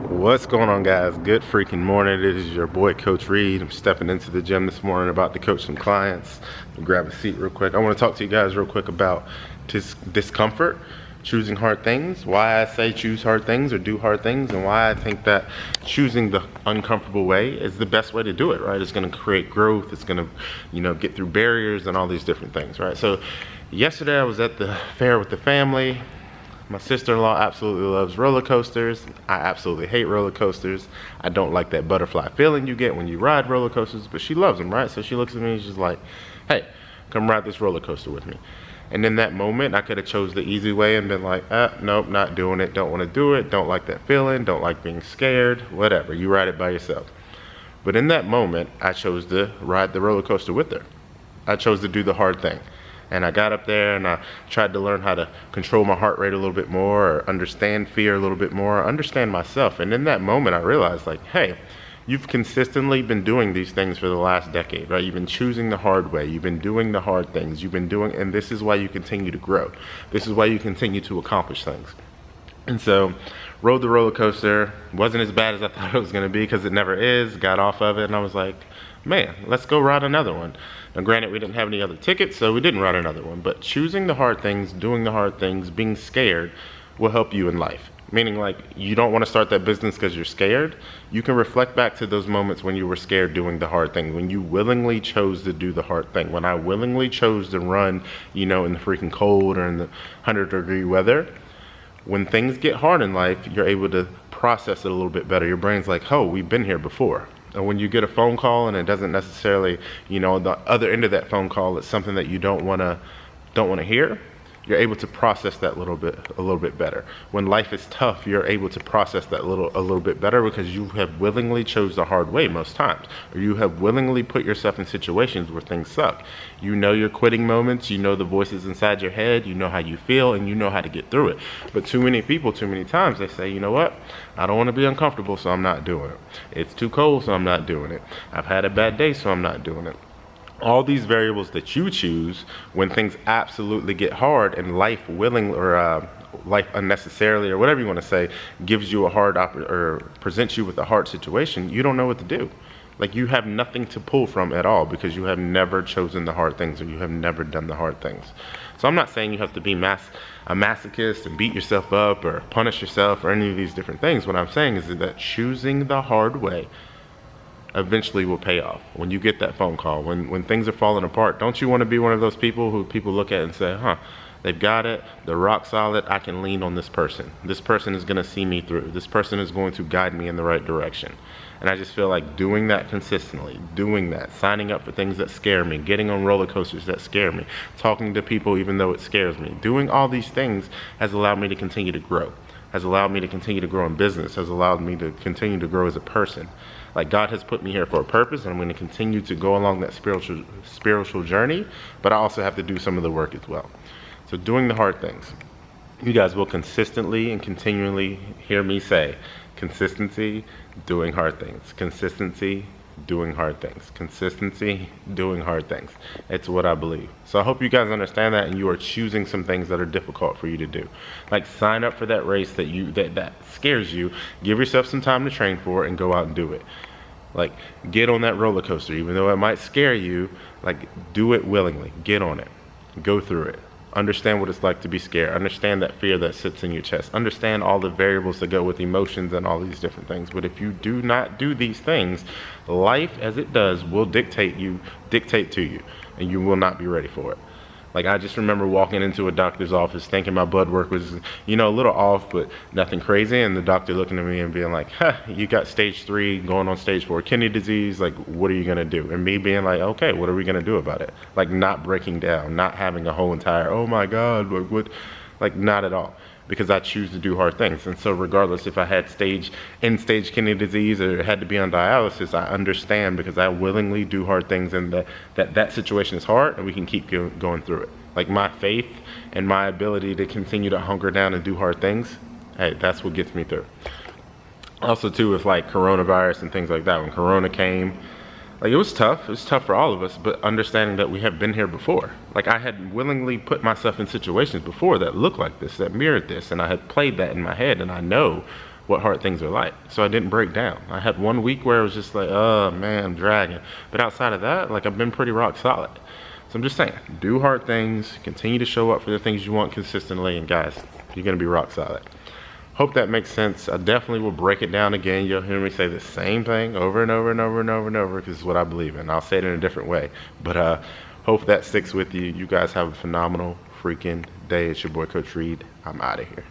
What's going on, guys? Good freaking morning. It is your boy Coach Reed. I'm stepping into the gym this morning, about to coach some clients. Grab a seat real quick. I want to talk to you guys real quick about discomfort, choosing hard things, why I say choose hard things or do hard things, and why I think that choosing the uncomfortable way is the best way to do it, right? It's going to create growth. It's going to, get through barriers and all these different things, right? So yesterday I was at the fair with the family. My sister-in-law absolutely loves roller coasters. I absolutely hate roller coasters. I don't like that butterfly feeling you get when you ride roller coasters, but she loves them, right? So she looks at me and she's like, hey, come ride this roller coaster with me. And in that moment, I could have chose the easy way and been like, nope, not doing it. Don't want to do it. Don't like that feeling. Don't like being scared. Whatever. You ride it by yourself. But in that moment, I chose to ride the roller coaster with her. I chose to do the hard thing. And I got up there and I tried to learn how to control my heart rate a little bit more, or understand fear a little bit more, understand myself. And in that moment, I realized, like, hey, you've consistently been doing these things for the last decade, right? You've been choosing the hard way. You've been doing the hard things. You've been doing, and this is why you continue to grow. This is why you continue to accomplish things. And so, rode the roller coaster. Wasn't as bad as I thought it was going to be, because it never is. Got off of it and I was like, man, let's go ride another one. Now, granted, we didn't have any other tickets, so we didn't ride another one. But choosing the hard things, doing the hard things, being scared will help you in life. Meaning, like, you don't want to start that business because you're scared. You can reflect back to those moments when you were scared doing the hard thing, when you willingly chose to do the hard thing. When I willingly chose to run, in the freaking cold or in the 100-degree weather. When things get hard in life, you're able to process it a little bit better. Your brain's like, oh, we've been here before. And when you get a phone call and it doesn't necessarily, the other end of that phone call, it's something that you don't want to hear, you're able to process that a little bit better. When life is tough, you're able to process that a little bit better, because you have willingly chose the hard way most times, or you have willingly put yourself in situations where things suck. You know your quitting moments, you know the voices inside your head, you know how you feel, and you know how to get through it. But too many people, too many times, they say, you know what? I don't want to be uncomfortable, so I'm not doing it. It's too cold, so I'm not doing it. I've had a bad day, so I'm not doing it. All these variables that you choose when things absolutely get hard and life life unnecessarily, or whatever you want to say, gives you a hard or presents you with a hard situation, you don't know what to do. Like, you have nothing to pull from at all, because you have never chosen the hard things, or you have never done the hard things. So I'm not saying you have to be a masochist and beat yourself up or punish yourself or any of these different things. What I'm saying is that choosing the hard way eventually will pay off. When you get that phone call, when things are falling apart, don't you want to be one of those people who people look at and say, they've got it, they're rock solid, I can lean on this person. This person is going to see me through. This person is going to guide me in the right direction. And I just feel like doing that consistently, doing that, signing up for things that scare me, getting on roller coasters that scare me, talking to people even though it scares me, doing all these things has allowed me to continue to grow, has allowed me to continue to grow in business, has allowed me to continue to grow as a person. Like, God has put me here for a purpose, and I'm going to continue to go along that spiritual journey, but I also have to do some of the work as well. So doing the hard things. You guys will consistently and continually hear me say, consistency, doing hard things. Consistency, doing hard things. Consistency, doing hard things. It's what I believe. So I hope you guys understand that, and you are choosing some things that are difficult for you to do. Like, sign up for that race that scares you. Give yourself some time to train for it and go out and do it. Like, get on that roller coaster, even though it might scare you. Like, do it willingly. Get on it. Go through it. Understand what it's like to be scared. Understand that fear that sits in your chest. Understand all the variables that go with emotions and all these different things. But if you do not do these things, life as it does will dictate to you, and you will not be ready for it. Like, I just remember walking into a doctor's office thinking my blood work was, a little off, but nothing crazy. And the doctor looking at me and being like, you got stage 3 going on stage 4 kidney disease. Like, what are you going to do? And me being like, okay, what are we going to do about it? Like, not breaking down, not having a whole entire, oh my God, like, not at all. Because I choose to do hard things. And so regardless if I had end-stage kidney disease or had to be on dialysis, I understand, because I willingly do hard things, and that situation is hard, and we can keep going through it. Like, my faith and my ability to continue to hunker down and do hard things, hey, that's what gets me through. Also too, with like coronavirus and things like that, when Corona came, like, it was tough. It was tough for all of us, but understanding that we have been here before. Like, I had willingly put myself in situations before that looked like this, that mirrored this, and I had played that in my head, and I know what hard things are like. So I didn't break down. I had one week where it was just like, oh man, I'm dragging. But outside of that, like I've been pretty rock solid. So I'm just saying, do hard things, continue to show up for the things you want consistently, and guys, you're gonna be rock solid. Hope that makes sense. I definitely will break it down again. You'll hear me say the same thing over and over and over and over and over, because it's what I believe in. I'll say it in a different way. But hope that sticks with you. You guys have a phenomenal freaking day. It's your boy, Coach Reed. I'm out of here.